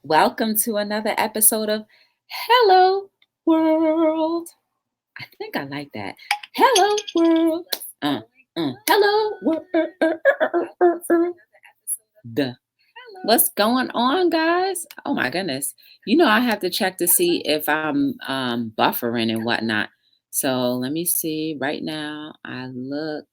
Welcome to another episode of Hello World. I think I like that. Hello World. Hello World. What's going on, guys? Oh my goodness. I have to check to see if I'm buffering and whatnot. So let me see. Right now, I look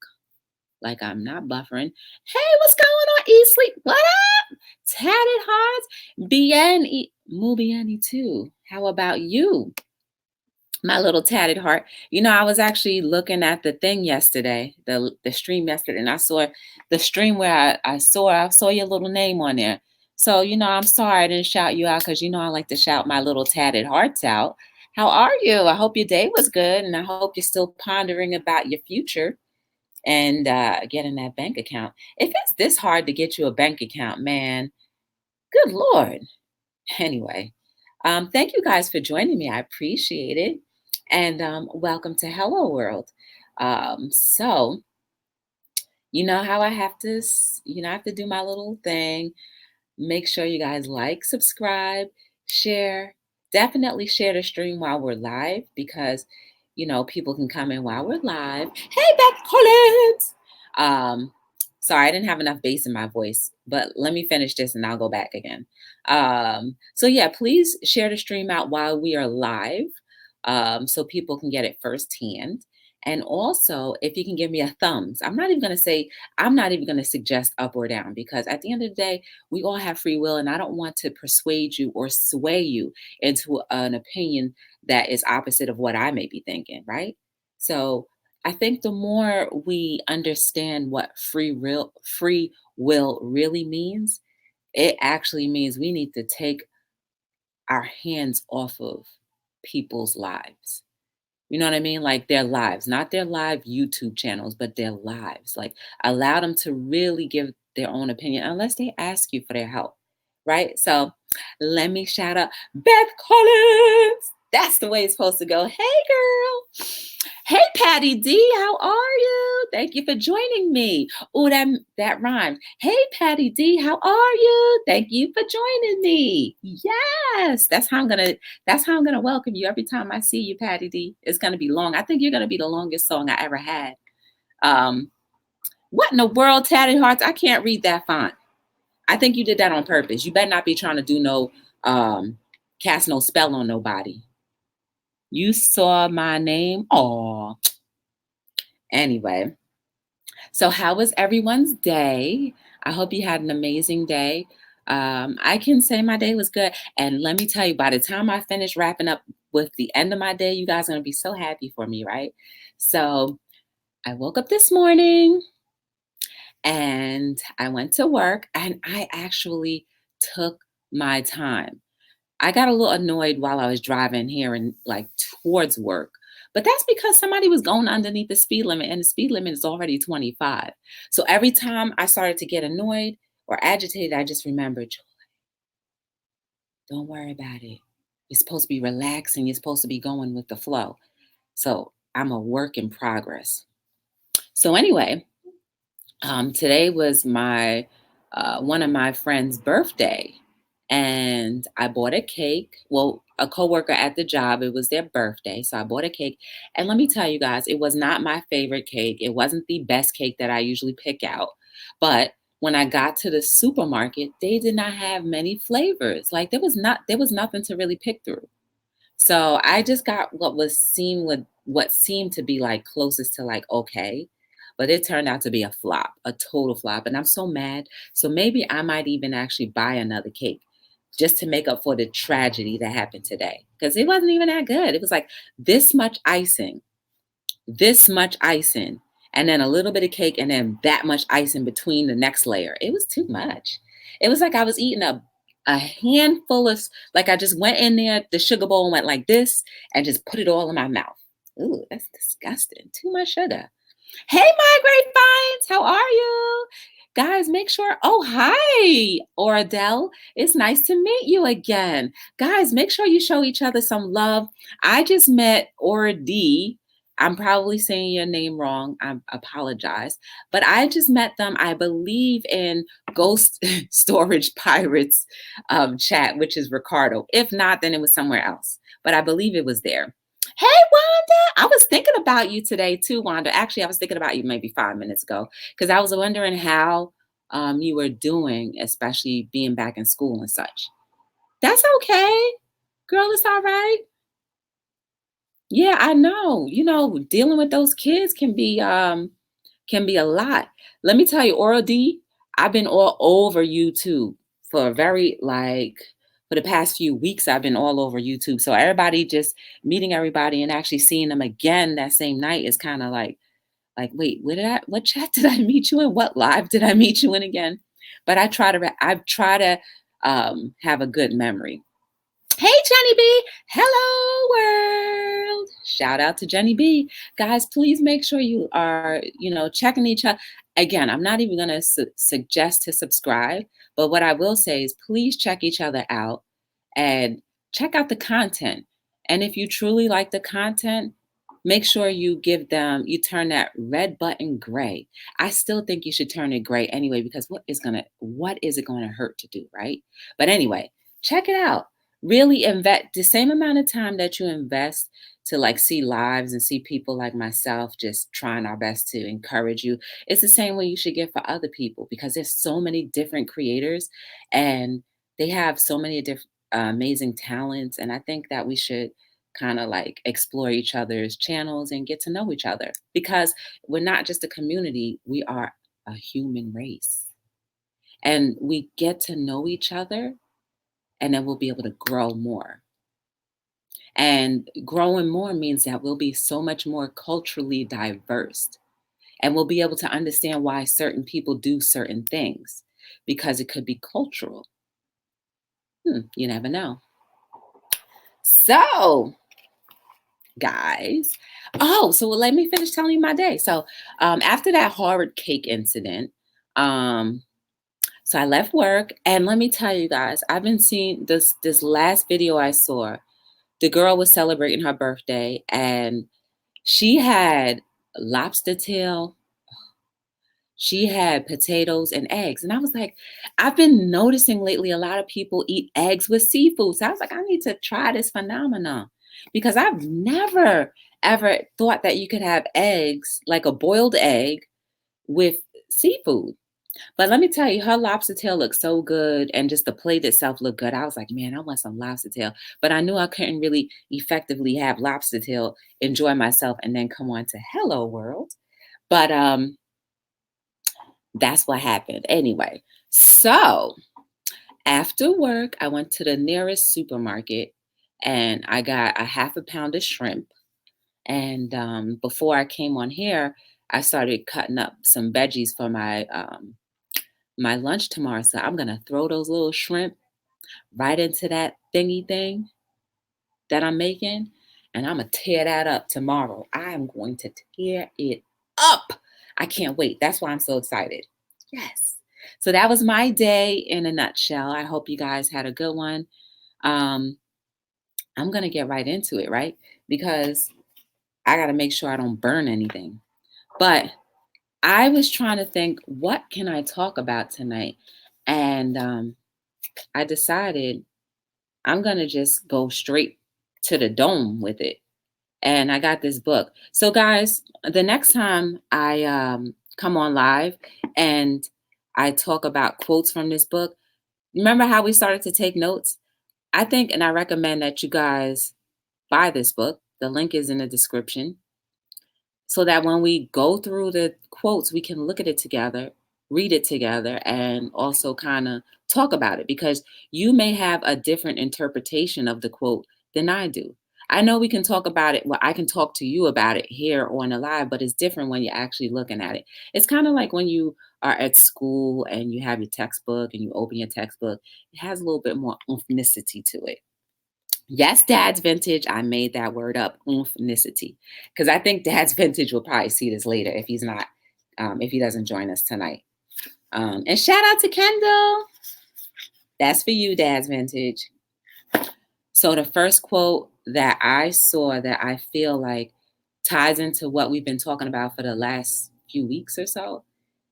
like I'm not buffering. Hey, what's going on, E-Sleep? What up? Tatted Hearts? Bien, muy bien, too. How about you? My little tatted heart. I was actually looking at the thing yesterday, the stream yesterday, and I saw the stream where I saw your little name on there. So, I'm sorry I didn't shout you out because I like to shout my little tatted hearts out. How are you? I hope your day was good, and I hope you're still pondering about your future and getting that bank account. If it's this hard to get you a bank account, man, good Lord. Anyway, thank you guys for joining me. I appreciate it. And welcome to Hello World. So, you know how I have to, I have to do my little thing. Make sure you guys like, subscribe, share. Definitely share the stream while we're live because, people can come in while we're live. Hey, Beth Collins. Sorry, I didn't have enough bass in my voice, but let me finish this and I'll go back again. So yeah, please share the stream out while we are live so people can get it firsthand. And also, if you can give me a thumbs, I'm not even going to suggest up or down because at the end of the day, we all have free will, and I don't want to persuade you or sway you into an opinion that is opposite of what I may be thinking, right? So I think the more we understand what free will really means, it actually means we need to take our hands off of people's lives. You know what I mean? Like their lives, not their live YouTube channels, but their lives. Like allow them to really give their own opinion unless they ask you for their help. Right? So let me shout out Beth Collins. That's the way it's supposed to go. Hey, girl. Hey, Patty D, how are you? Thank you for joining me. Oh, that rhymed. Hey, Patty D, how are you? Thank you for joining me. Yes, that's how I'm gonna welcome you every time I see you, Patty D. It's gonna be long. I think you're gonna be the longest song I ever had. What in the world, Tatted Hearts? I can't read that font. I think you did that on purpose. You better not be trying to do no cast no spell on nobody. You saw my name. Aw. Anyway, so how was everyone's day? I hope you had an amazing day. I can say my day was good. And let me tell you, by the time I finish wrapping up with the end of my day, you guys are going to be so happy for me, right? So I woke up this morning and I went to work and I actually took my time. I got a little annoyed while I was driving here and like towards work. But that's because somebody was going underneath the speed limit and the speed limit is already 25. So every time I started to get annoyed or agitated, I just remembered, Joy, don't worry about it. You're supposed to be relaxing. You're supposed to be going with the flow. So I'm a work in progress. So anyway, today was my one of my friend's birthday. And I bought a cake. Well, a coworker at the job, it was their birthday. So I bought a cake. And let me tell you guys, it was not my favorite cake. It wasn't the best cake that I usually pick out. But when I got to the supermarket, they did not have many flavors. Like there was nothing to really pick through. So I just got what seemed to be like closest to like okay. But it turned out to be a flop, a total flop. And I'm so mad. So maybe I might even actually buy another cake just to make up for the tragedy that happened today. Because it wasn't even that good. It was like this much icing, and then a little bit of cake, and then that much icing between the next layer. It was too much. It was like I was eating a handful of, like I just went in there, the sugar bowl and went like this, and just put it all in my mouth. Ooh, that's disgusting. Too much sugar. Hey, my great finds, how are you? Guys, make sure. Oh, hi, Oradell. It's nice to meet you again. Guys, make sure you show each other some love. I just met Ora D I'm probably saying your name wrong. I apologize. But I just met them, I believe, in Ghost Storage Pirates chat, which is Ricardo. If not, then it was somewhere else. But I believe it was there. Hey, Wanda. I was thinking about you today, too, Wanda. Actually, I was thinking about you maybe 5 minutes ago because I was wondering how you were doing, especially being back in school and such. That's okay. Girl, it's all right. Yeah, I know. Dealing with those kids can be a lot. Let me tell you, Oral D, I've been all over YouTube for a very for the past few weeks. I've been all over YouTube. So everybody just meeting everybody and actually seeing them again that same night is kind of wait, what chat did I meet you in? What live did I meet you in again? But I try to have a good memory. Hey, Jenny B. Hello, world. Shout out to Jenny B. Guys, please make sure you are, checking each other. Again, I'm not even going to suggest to subscribe, but what I will say is please check each other out and check out the content. And if you truly like the content, make sure you turn that red button gray. I still think you should turn it gray anyway, because what is it going to hurt to do, right? But anyway, check it out. Really invest the same amount of time that you invest to see lives and see people like myself just trying our best to encourage you. It's the same way you should get for other people, because there's so many different creators and they have so many different amazing talents. And I think that we should kind of explore each other's channels and get to know each other, because we're not just a community, we are a human race. And we get to know each other, and then we'll be able to grow more. And growing more means that we'll be so much more culturally diverse, and we'll be able to understand why certain people do certain things, because it could be cultural. You never know. So, guys, so let me finish telling you my day. So, after that horrid cake incident, so I left work, and let me tell you guys, I've been seeing this last video I saw. The girl was celebrating her birthday, and she had lobster tail, she had potatoes and eggs. And I was like, I've been noticing lately a lot of people eat eggs with seafood. So I was like, I need to try this phenomenon, because I've never ever thought that you could have eggs, like a boiled egg with seafood. But let me tell you, her lobster tail looked so good, and just the plate itself looked good. I was like, man, I want some lobster tail. But I knew I couldn't really effectively have lobster tail, enjoy myself, and then come on to Hello World. But that's what happened. Anyway, so after work, I went to the nearest supermarket and I got a half a pound of shrimp. And before I came on here, I started cutting up some veggies for my lunch tomorrow. So I'm gonna throw those little shrimp right into that thingy thing that I'm making, and I'm gonna tear that up tomorrow. I am going to tear it up. I can't wait. That's why I'm so excited. Yes. So that was my day in a nutshell. I hope you guys had a good one. Um, I'm gonna get right into it, right? Because I gotta make sure I don't burn anything. But I was trying to think, what can I talk about tonight? And I decided I'm going to just go straight to the dome with it. And I got this book. So, guys, the next time I come on live and I talk about quotes from this book, remember how we started to take notes? I think and I recommend that you guys buy this book. The link is in the description, so that when we go through the quotes, we can look at it together, read it together, and also kind of talk about it, because you may have a different interpretation of the quote than I do. I know we can talk about it. Well, I can talk to you about it here on the live, but it's different when you're actually looking at it. It's kind of like when you are at school and you have your textbook and you open your textbook, it has a little bit more ethnicity to it. Yes, Dad's Vintage. I made that word up, ethnicity, because I think Dad's Vintage will probably see this later if he's not, if he doesn't join us tonight. And shout out to Kendall. That's for you, Dad's Vintage. So the first quote that I saw that I feel like ties into what we've been talking about for the last few weeks or so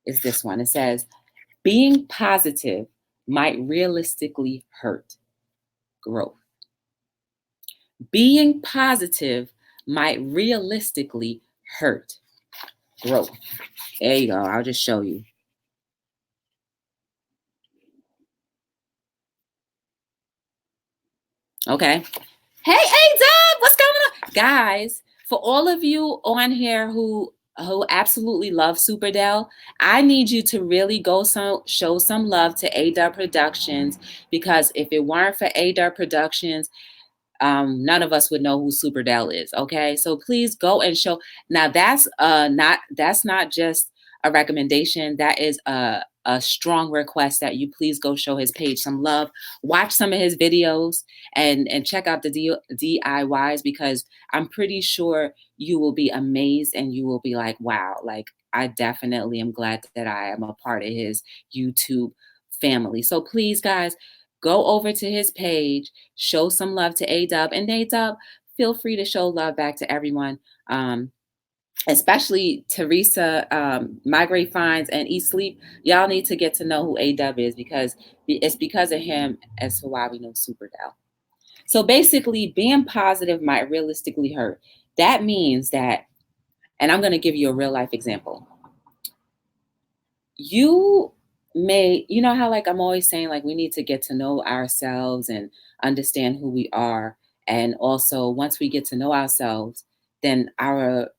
is this one. It says, being positive might realistically hurt growth. Being positive might realistically hurt growth. There you go. I'll just show you. Okay. Hey, A-Dub, what's going on? Guys, for all of you on here who absolutely love Superdell, I need you to really go show some love to A-Dub Productions, because if it weren't for A-Dub Productions, none of us would know who Superdell is. Okay, so please go and show. Now that's not just a recommendation. That is a strong request that you please go show his page some love. Watch some of his videos and check out the DIYs, because I'm pretty sure you will be amazed and you will be like, wow, like I definitely am glad that I am a part of his YouTube family. So please, guys, go over to his page, show some love to A-Dub, and A-Dub, feel free to show love back to everyone, especially Teresa, Migrate Finds, and Eat Sleep. Y'all need to get to know who A-Dub is, because it's because of him as to why we know Superdell. So basically, being positive might realistically hurt. That means that, and I'm going to give you a real life example. You know how, like, I'm always saying, like, we need to get to know ourselves and understand who we are. And also, once we get to know ourselves, then our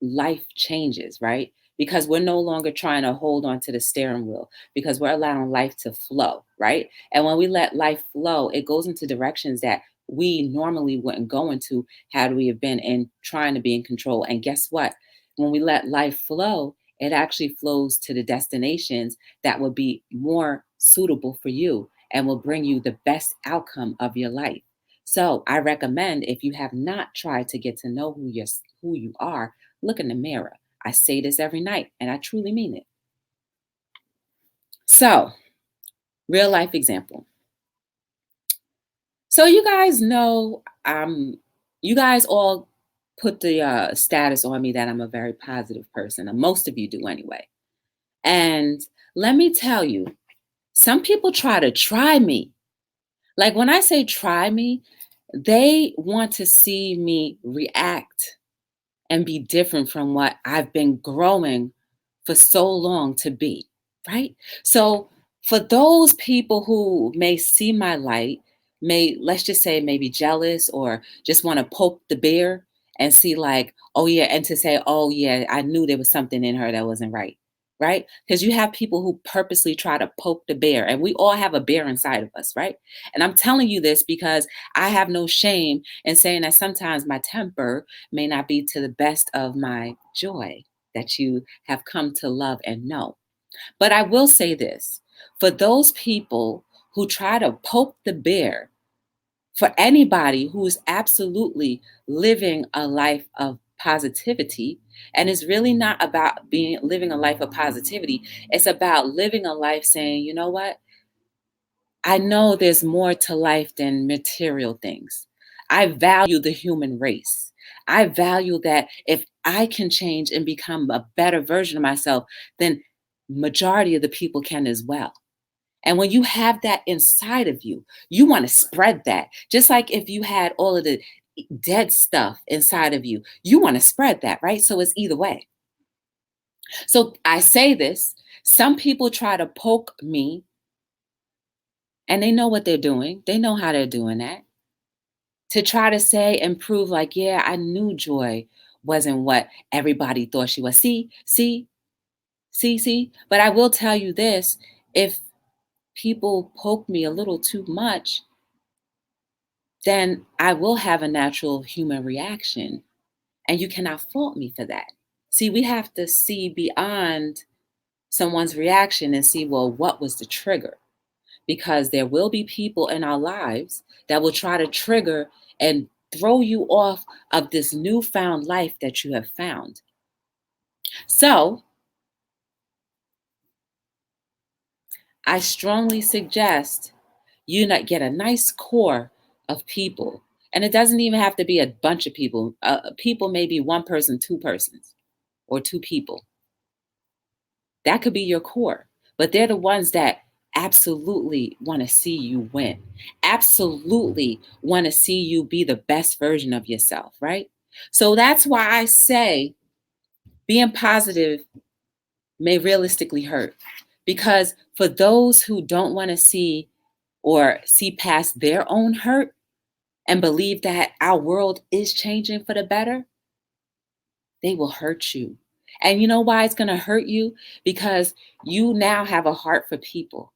life changes, right? Because we're no longer trying to hold on to the steering wheel, because we're allowing life to flow, right? And when we let life flow, it goes into directions that we normally wouldn't go into had we have been in trying to be in control. And guess what? When we let life flow, it actually flows to the destinations that will be more suitable for you and will bring you the best outcome of your life. So I recommend, if you have not tried to get to know who you are, look in the mirror. I say this every night, and I truly mean it. So, real life example. So you guys know, you guys all put the status on me that I'm a very positive person, and most of you do anyway. And let me tell you, some people try me. Like, when I say try me, they want to see me react and be different from what I've been growing for so long to be, right? So for those people who may see my light, let's just say, maybe jealous or just want to poke the bear and see, like, oh yeah, and to say, oh yeah, I knew there was something in her that wasn't right. Right? Because you have people who purposely try to poke the bear, and we all have a bear inside of us, right? And I'm telling you this because I have no shame in saying that sometimes my temper may not be to the best of my joy that you have come to love and know. But I will say this, for those people who try to poke the bear, for anybody who's absolutely living a life of positivity, and it's really not about living a life of positivity, it's about living a life saying, you know what? I know there's more to life than material things. I value the human race. I value that if I can change and become a better version of myself, then majority of the people can as well. And when you have that inside of you, you want to spread that. Just like if you had all of the dead stuff inside of you, you want to spread that, right? So it's either way. So I say this, some people try to poke me, and they know what they're doing. They know how they're doing that, to try to say and prove, like, yeah, I knew Joy wasn't what everybody thought she was. See. But I will tell you this, if people poke me a little too much, then I will have a natural human reaction. And you cannot fault me for that. See, we have to see beyond someone's reaction and see, well, what was the trigger? Because there will be people in our lives that will try to trigger and throw you off of this newfound life that you have found. So I strongly suggest you not get a nice core of people And it doesn't even have to be a bunch of people. People may be one person, two persons, or two people. That could be your core. But they're the ones that absolutely want to see you win, absolutely want to see you be the best version of yourself, right? So that's why I say being positive may realistically hurt. Because for those who don't want to see or see past their own hurt and believe that our world is changing for the better, they will hurt you. And you know why it's going to hurt you? Because you now have a heart for people.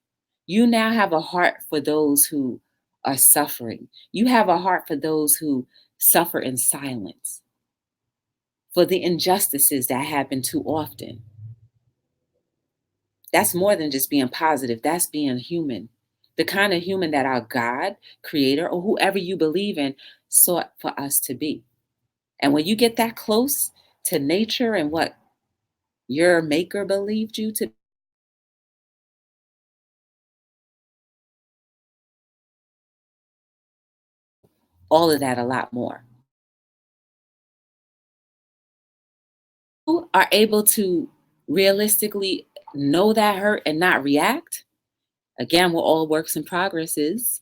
You now have a heart for those who are suffering. You have a heart for those who suffer in silence, for the injustices that happen too often. That's more than just being positive. That's being human. The kind of human that our God, creator, or whoever you believe in sought for us to be. And when you get that close to nature and what your maker believed you to, all of that, a lot more. You are able to realistically know that hurt and not react. Again, we're all works in progresses.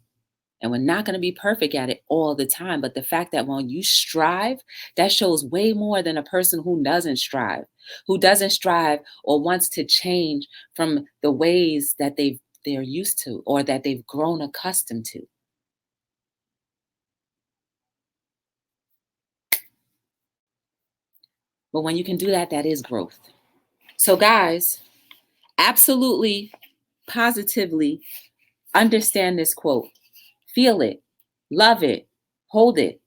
And we're not going to be perfect at it all the time. But the fact that when you strive, that shows way more than a person who doesn't strive or wants to change from the ways that they're used to or that they've grown accustomed to. But when you can do that, that is growth. So guys, absolutely, positively understand this quote. Feel it, love it, hold it.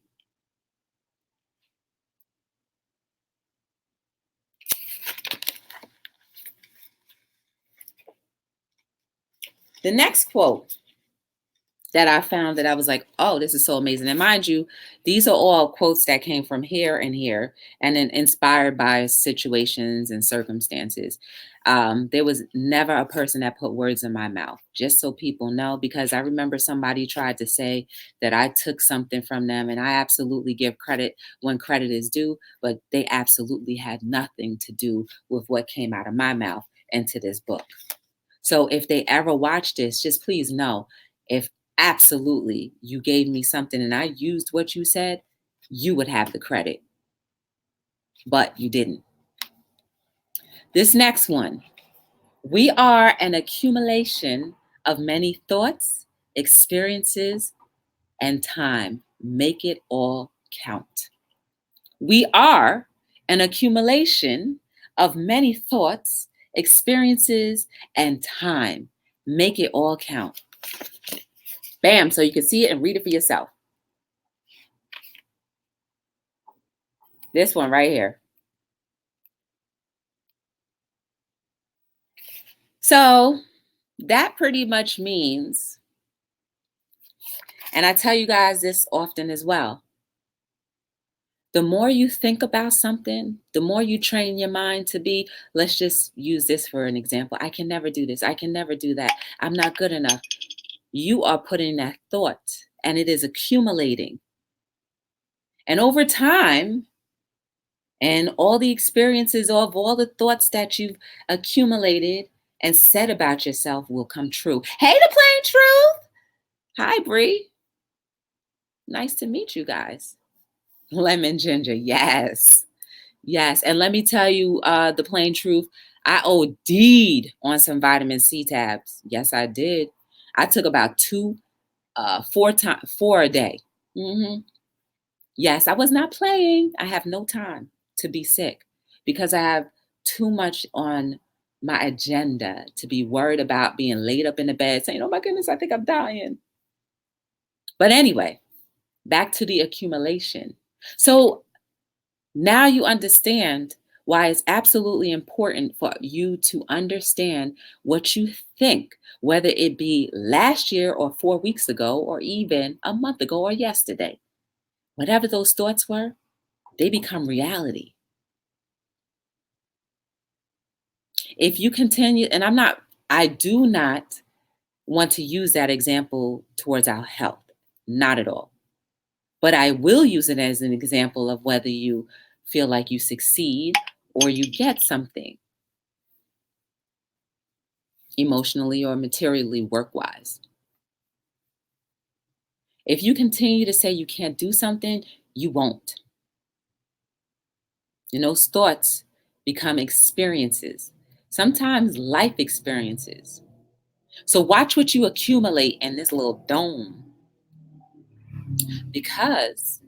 The next quote that I found that I was like, oh, this is so amazing. And mind you, these are all quotes that came from here and here and then inspired by situations and circumstances. There was never a person that put words in my mouth, just so people know, because I remember somebody tried to say that I took something from them, and I absolutely give credit when credit is due, but they absolutely had nothing to do with what came out of my mouth into this book. So if they ever watch this, just please know, if absolutely you gave me something and I used what you said, you would have the credit, but you didn't. This next one, we are an accumulation of many thoughts, experiences, and time. Make it all count. We are an accumulation of many thoughts, experiences, and time. Make it all count. Bam, so you can see it and read it for yourself. This one right here. So that pretty much means, and I tell you guys this often as well, the more you think about something, the more you train your mind to be, let's just use this for an example. I can never do this. I can never do that. I'm not good enough. You are putting that thought and it is accumulating. And over time, and all the experiences of all the thoughts that you've accumulated and said about yourself will come true. Hey, the plain truth. Hi, Bree. Nice to meet you guys. Lemon ginger. Yes. Yes. And let me tell you the plain truth. I OD'd on some vitamin C tabs. Yes, I did. I took about four a day. Yes, I was not playing. I have no time to be sick because I have too much on my agenda to be worried about being laid up in the bed saying, oh my goodness, I think I'm dying. But anyway, back to the accumulation. So now you understand why it's absolutely important for you to understand what you think, whether it be last year or 4 weeks ago, or even a month ago or yesterday. Whatever those thoughts were, they become reality. If you continue, and I do not want to use that example towards our health, not at all. But I will use it as an example of whether you feel like you succeed or you get something emotionally or materially, work-wise. If you continue to say you can't do something, you won't. And those thoughts become experiences, sometimes life experiences. So watch what you accumulate in this little dome, because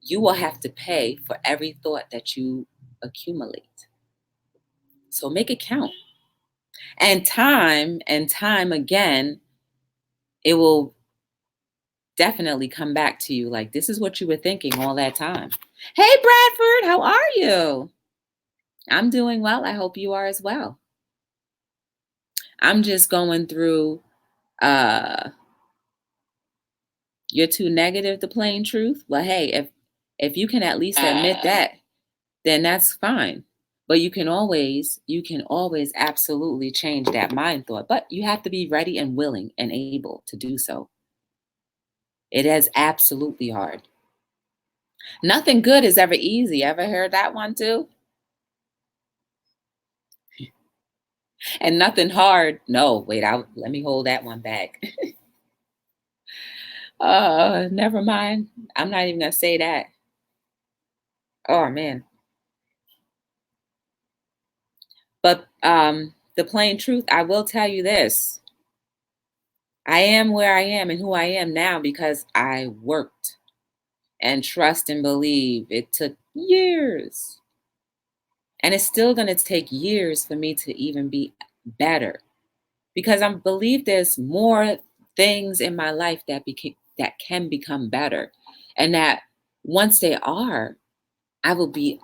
you will have to pay for every thought that you accumulate. So make it count. And time again, it will definitely come back to you like, this is what you were thinking all that time. Hey, Bradford, how are you? I'm doing well. I hope you are as well. I'm just going through, you're too negative to plain truth. Well, hey, if you can at least admit that, then that's fine. But you can always absolutely change that mind thought. But you have to be ready and willing and able to do so. It is absolutely hard. Nothing good is ever easy. Ever heard that one too? And nothing hard. No, wait, let me hold that one back. Never mind. I'm not even gonna say that. Oh man. But the plain truth, I will tell you this. I am where I am and who I am now because I worked, and trust and believe it took years. And it's still going to take years for me to even be better, because I believe there's more things in my life that can become better, and that once they are, I will be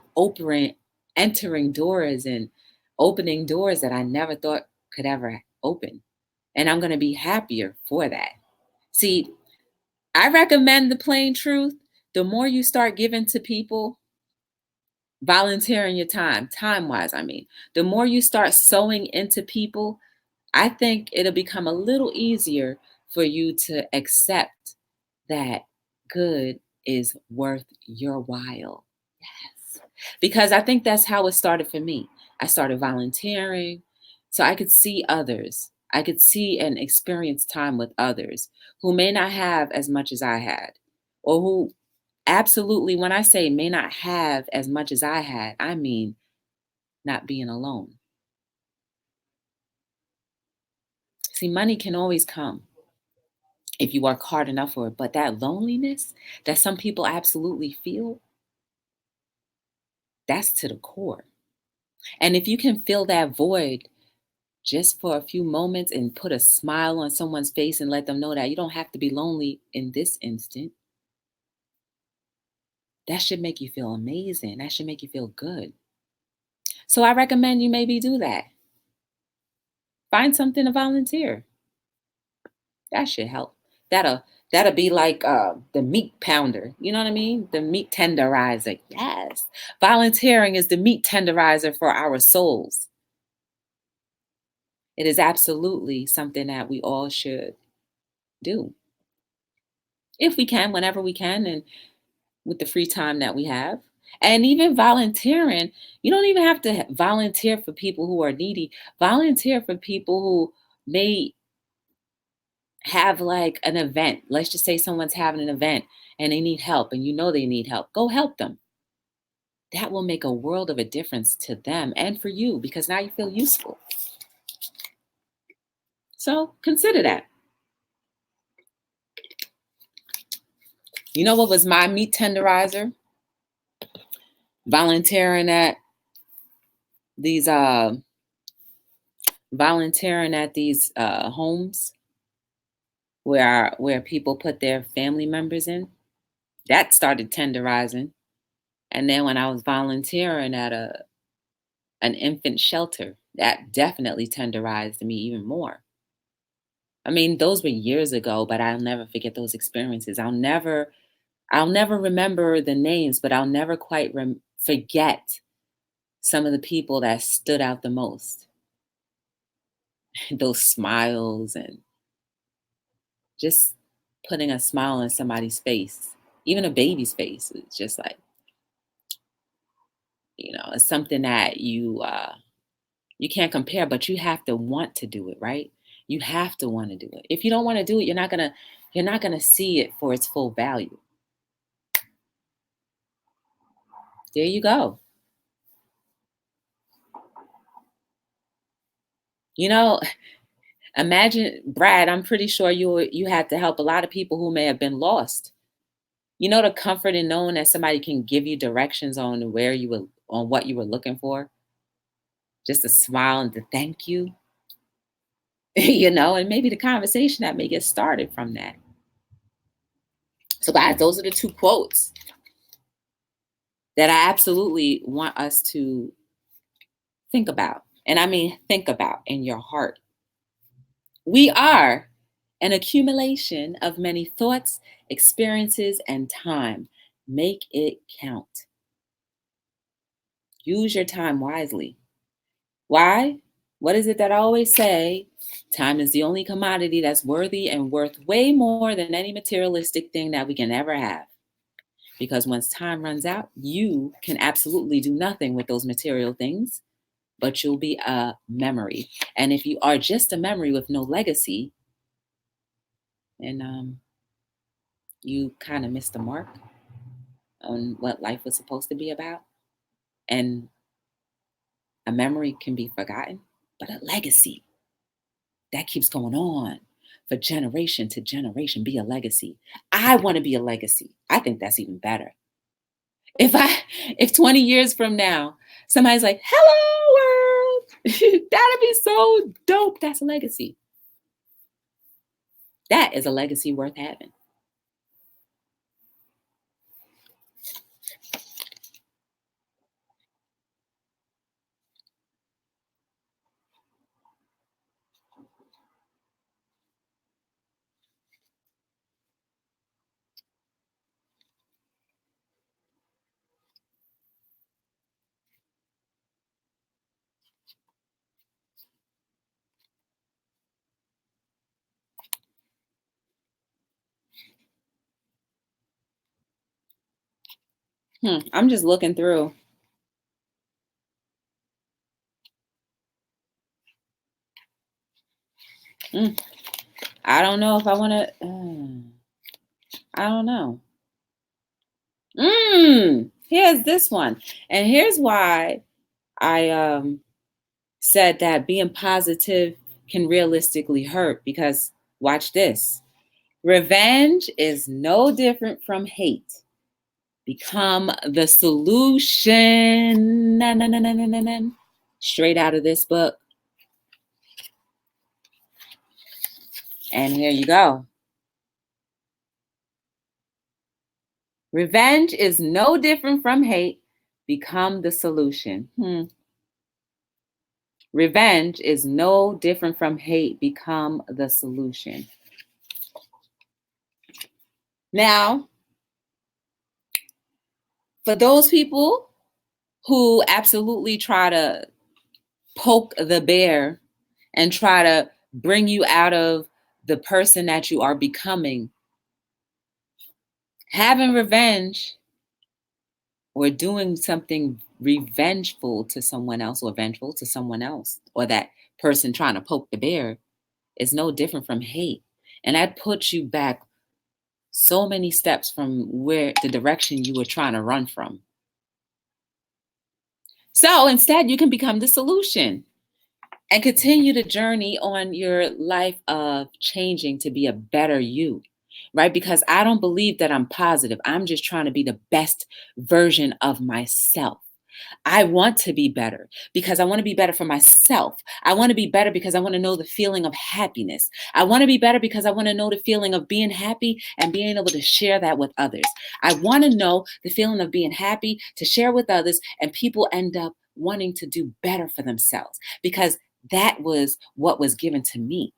entering doors and opening doors that I never thought could ever open. And I'm going to be happier for that. See, I recommend the plain truth. The more you start giving to people, volunteering your time wise, I mean, the more you start sowing into people, I think it'll become a little easier for you to accept that good is worth your while. Yes. Because I think that's how it started for me. I started volunteering so I could see others. I could see and experience time with others who may not have as much as I had, or who absolutely, when I say may not have as much as I had, I mean not being alone. See, money can always come if you work hard enough for it, but that loneliness that some people absolutely feel, that's to the core. And if you can fill that void just for a few moments and put a smile on someone's face and let them know that you don't have to be lonely in this instant, that should make you feel amazing. That should make you feel good. So I recommend you maybe do that. Find something to volunteer. That should help. That'll be like the meat pounder. You know what I mean? The meat tenderizer. Yes. Volunteering is the meat tenderizer for our souls. It is absolutely something that we all should do. If we can, whenever we can, and with the free time that we have. And even volunteering, you don't even have to volunteer for people who are needy. Volunteer for people who may have like an event. Let's just say someone's having an event and they need help, and you know they need help. Go help them. That will make a world of a difference to them and for you, because now you feel useful. So consider that. You know what was my meat tenderizer? Volunteering at these homes where people put their family members in. That started tenderizing. And then when I was volunteering at an infant shelter, that definitely tenderized me even more. I mean, those were years ago, but I'll never forget those experiences. I'll never remember the names, but I'll never quite forget some of the people that stood out the most. Those smiles and just putting a smile on somebody's face. Even a baby's face is just like, it's something that you can't compare, but you have to want to do it, right? You have to want to do it. If you don't want to do it, you're not gonna see it for its full value. There you go. You know, imagine, Brad, I'm pretty sure you had to help a lot of people who may have been lost. The comfort in knowing that somebody can give you directions on what you were looking for, just a smile and to thank you, and maybe the conversation that may get started from that. So guys, those are the two quotes that I absolutely want us to think about. And I mean, think about in your heart. We are an accumulation of many thoughts, experiences, and time. Make it count. Use your time wisely. Why? What is it that I always say? Time is the only commodity that's worthy and worth way more than any materialistic thing that we can ever have. Because once time runs out, you can absolutely do nothing with those material things, but you'll be a memory. And if you are just a memory with no legacy, then you kind of missed the mark on what life was supposed to be about. And a memory can be forgotten, but a legacy that keeps going on for generation to generation, be a legacy. I want to be a legacy. I think that's even better. If 20 years from now, somebody's like, hello world, that'd be so dope. That's a legacy. That is a legacy worth having. I'm just looking through. I don't know if I want to. I don't know. Here's this one. And here's why I said that being positive can realistically hurt, because watch this. Revenge is no different from hate. Become the solution. Na, na, na, na, na, na, na. Straight out of this book. And here you go. Revenge is no different from hate. Become the solution. Revenge is no different from hate. Become the solution. Now, for those people who absolutely try to poke the bear and try to bring you out of the person that you are becoming, having revenge or doing something revengeful to someone else or vengeful to someone else, or that person trying to poke the bear, is no different from hate. And that puts you back so many steps from where the direction you were trying to run from. So instead, you can become the solution and continue the journey on your life of changing to be a better you, right? Because I don't believe that I'm positive. I'm just trying to be the best version of myself. I want to be better because I want to be better for myself. I want to be better because I want to know the feeling of happiness. I want to be better because I want to know the feeling of being happy and being able to share that with others. I want to know the feeling of being happy to share with others, and people end up wanting to do better for themselves because that was what was given to me.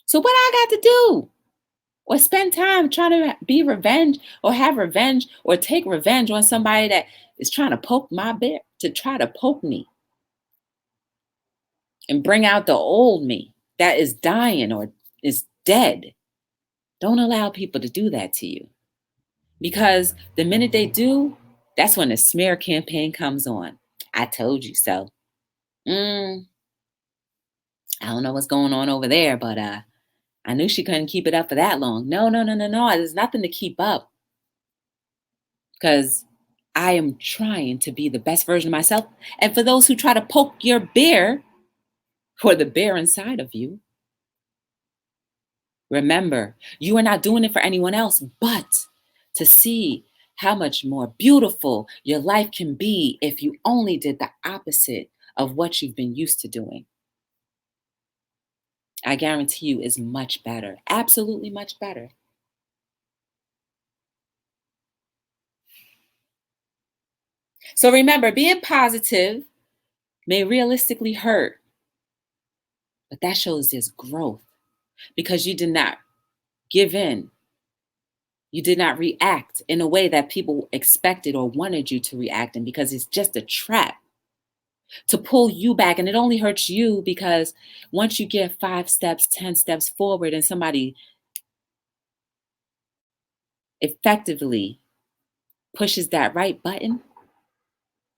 So what I got to do? Or spend time trying to be revenge or have revenge or take revenge on somebody that is trying to poke my bear, to try to poke me and bring out the old me that is dying or is dead. Don't allow people to do that to you. Because the minute they do, that's when the smear campaign comes on. I told you so. I don't know what's going on over there, but I knew she couldn't keep it up for that long. No, no, no, no, no. There's nothing to keep up because I am trying to be the best version of myself. And for those who try to poke your bear or the bear inside of you, remember, you are not doing it for anyone else, but to see how much more beautiful your life can be if you only did the opposite of what you've been used to doing. I guarantee you is much better. Absolutely much better. So remember, being positive may realistically hurt, but that shows there's growth because you did not give in. You did not react in a way that people expected or wanted you to react in because it's just a trap to pull you back. And it only hurts you because once you get 5 steps, 10 steps forward and somebody effectively pushes that right button,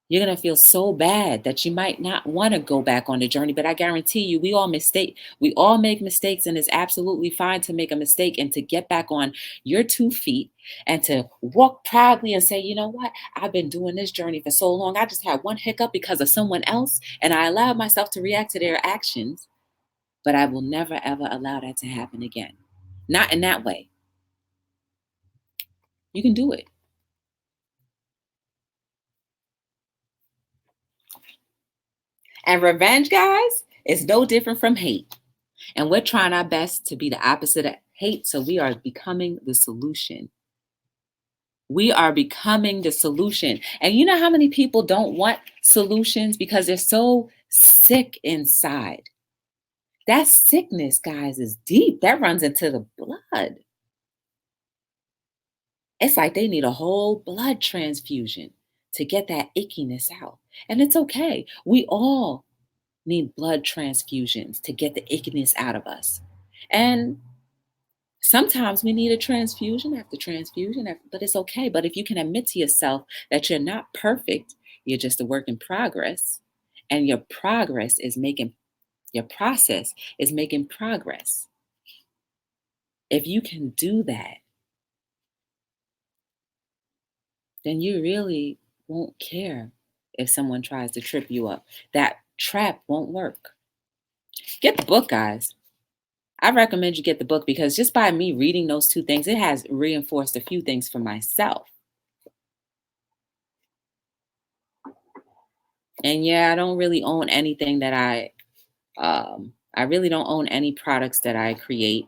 you're going to feel so bad that you might not want to go back on the journey. But I guarantee you, we all make mistakes, and it's absolutely fine to make a mistake and to get back on your 2 feet and to walk proudly and say, you know what? I've been doing this journey for so long. I just had one hiccup because of someone else, and I allowed myself to react to their actions, but I will never, ever allow that to happen again. Not in that way. You can do it. And revenge, guys, is no different from hate. And we're trying our best to be the opposite of hate. So we are becoming the solution. We are becoming the solution. And you know how many people don't want solutions because they're so sick inside? That sickness, guys, is deep. That runs into the blood. It's like they need a whole blood transfusion to get that ickiness out. And it's okay. We all need blood transfusions to get the ickiness out of us. And sometimes we need a transfusion after transfusion, but it's okay. But if you can admit to yourself that you're not perfect, you're just a work in progress, and your process is making progress. If you can do that, then you really won't care if someone tries to trip you up. That trap won't work. Get the book, guys. I recommend you get the book because just by me reading those 2 things, it has reinforced a few things for myself. And yeah, I don't really own anything that I really don't own any products that I create,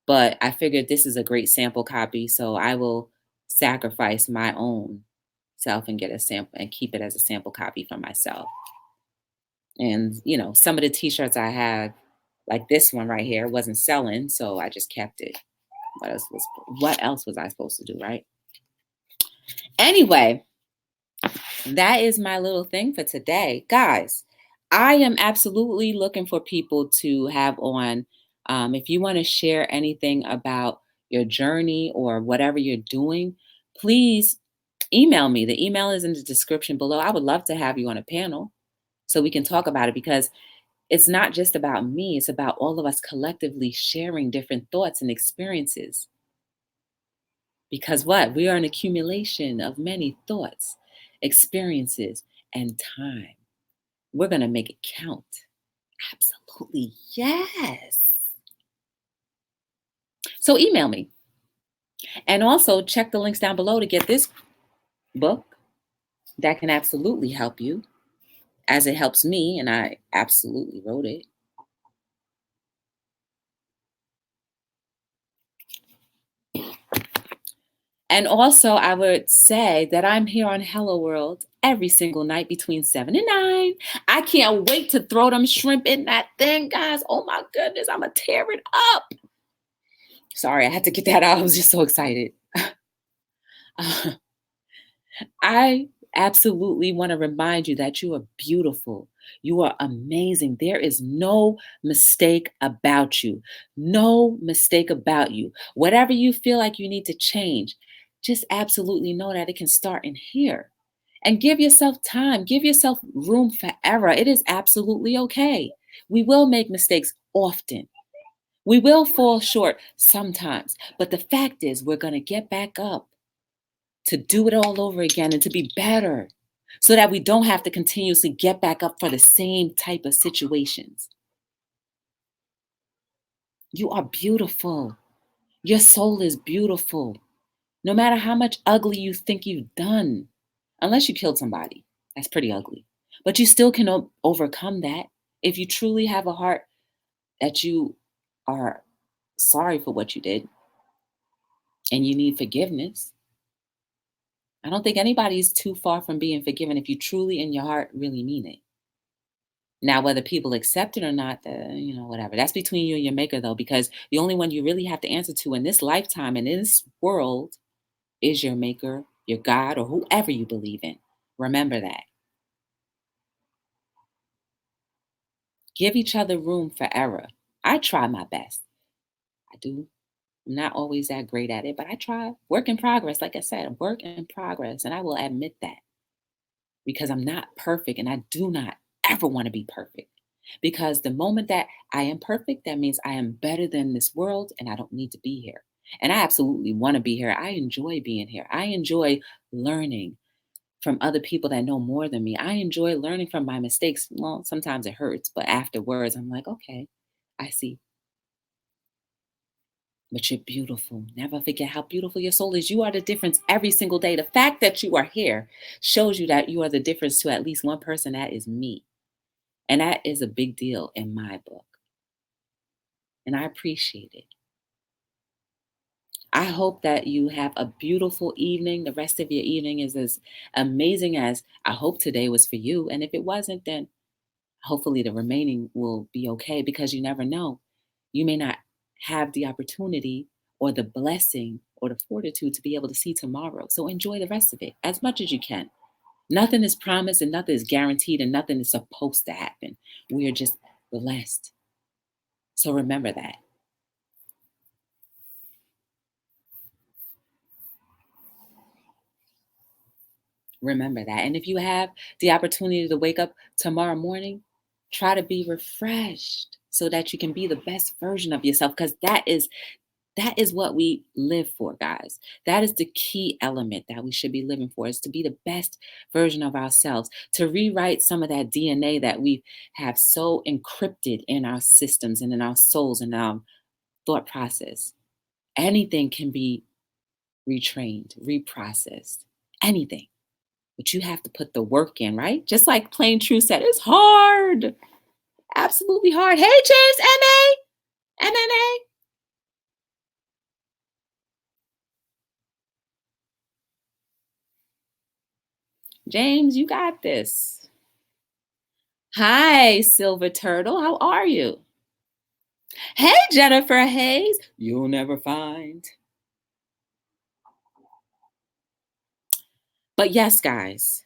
but I figured this is a great sample copy, so I will sacrifice my own self and get a sample and keep it as a sample copy for myself. And some of the t-shirts I have, like this one right here, wasn't selling, so I just kept it. What else was I supposed to do, right? Anyway, that is my little thing for today. Guys, I am absolutely looking for people to have on. If you want to share anything about your journey or whatever you're doing, please email me. The email is in the description below. I would love to have you on a panel so we can talk about it because it's not just about me. It's about all of us collectively sharing different thoughts and experiences. Because what? We are an accumulation of many thoughts, experiences, and time. We're going to make it count. Absolutely. Yes. So email me. And also check the links down below to get this book that can absolutely help you as it helps me. And I absolutely wrote it. And also, I would say that I'm here on Hello World every single night between 7 and 9. I can't wait to throw them shrimp in that thing, guys. Oh my goodness, I'm going to tear it up. Sorry, I had to get that out. I was just so excited. I absolutely want to remind you that you are beautiful. You are amazing. There is no mistake about you. No mistake about you. Whatever you feel like you need to change, Just absolutely know that it can start in here. And give yourself time, give yourself room for error. It is absolutely okay. We will make mistakes often. We will fall short sometimes. But the fact is, we're going to get back up to do it all over again and to be better so that we don't have to continuously get back up for the same type of situations. You are beautiful. Your soul is beautiful. No matter how much ugly you think you've done, unless you killed somebody, that's pretty ugly. But you still can overcome that if you truly have a heart that you are sorry for what you did and you need forgiveness. I don't think anybody's too far from being forgiven if you truly in your heart really mean it. Now, whether people accept it or not, whatever. That's between you and your maker, though, because the only one you really have to answer to in this lifetime and in this world is your maker, your God, or whoever you believe in. Remember that. Give each other room for error. I try my best. I do. I'm not always that great at it, but I try. Work in progress. Like I said, work in progress. And I will admit that because I'm not perfect and I do not ever want to be perfect. Because the moment that I am perfect, that means I am better than this world and I don't need to be here. And I absolutely want to be here. I enjoy being here. I enjoy learning from other people that know more than me. I enjoy learning from my mistakes. Well, sometimes it hurts, but afterwards, I'm like, okay, I see. But you're beautiful. Never forget how beautiful your soul is. You are the difference every single day. The fact that you are here shows you that you are the difference to at least one person. That is me. And that is a big deal in my book. And I appreciate it. I hope that you have a beautiful evening. The rest of your evening is as amazing as I hope today was for you. And if it wasn't, then hopefully the remaining will be okay because you never know. You may not have the opportunity or the blessing or the fortitude to be able to see tomorrow. So enjoy the rest of it as much as you can. Nothing is promised and nothing is guaranteed and nothing is supposed to happen. We are just blessed. So remember that. Remember that. And if you have the opportunity to wake up tomorrow morning, try to be refreshed so that you can be the best version of yourself because that is what we live for, guys. That is the key element that we should be living for is to be the best version of ourselves, to rewrite some of that DNA that we have so encrypted in our systems and in our souls and our thought process. Anything can be retrained, reprocessed, anything. But you have to put the work in, right? Just like Plain True said, it's hard. Absolutely hard. Hey, James, MA. James, you got this. Hi, Silver Turtle. How are you? Hey, Jennifer Hayes. You'll never find. But yes, guys,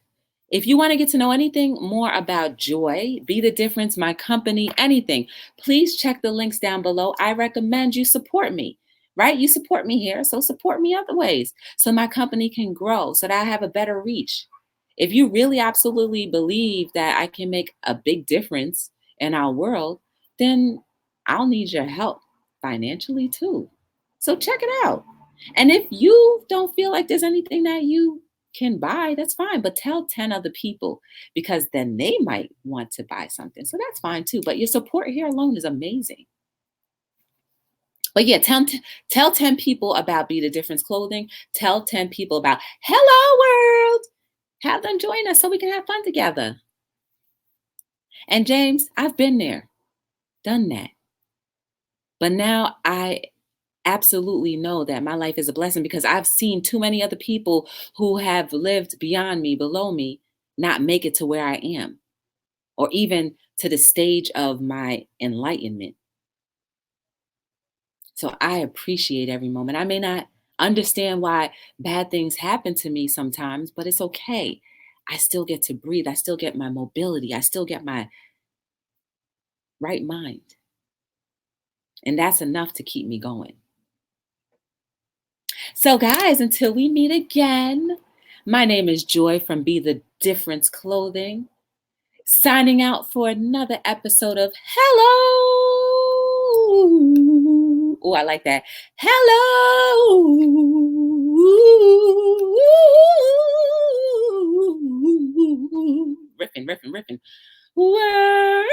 if you want to get to know anything more about Joy, Be the Difference, my company, anything, please check the links down below. I recommend you support me, right? You support me here, so support me other ways so my company can grow, so that I have a better reach. If you really absolutely believe that I can make a big difference in our world, then I'll need your help financially too. So check it out. And if you don't feel like there's anything that you can buy, that's fine. But tell 10 other people because then they might want to buy something. So that's fine too. But your support here alone is amazing. But yeah, tell 10 people about Be the Difference Clothing. Tell 10 people about Hello World. Have them join us so we can have fun together. And James, I've been there, done that. But now I absolutely know that my life is a blessing because I've seen too many other people who have lived beyond me, below me, not make it to where I am, or even to the stage of my enlightenment. So I appreciate every moment. I may not understand why bad things happen to me sometimes, but it's okay. I still get to breathe. I still get my mobility. I still get my right mind. And that's enough to keep me going. So, guys, until we meet again, my name is Joy from Be the Difference Clothing, signing out for another episode of Hello. Oh, I like that. Hello. Riffing. World.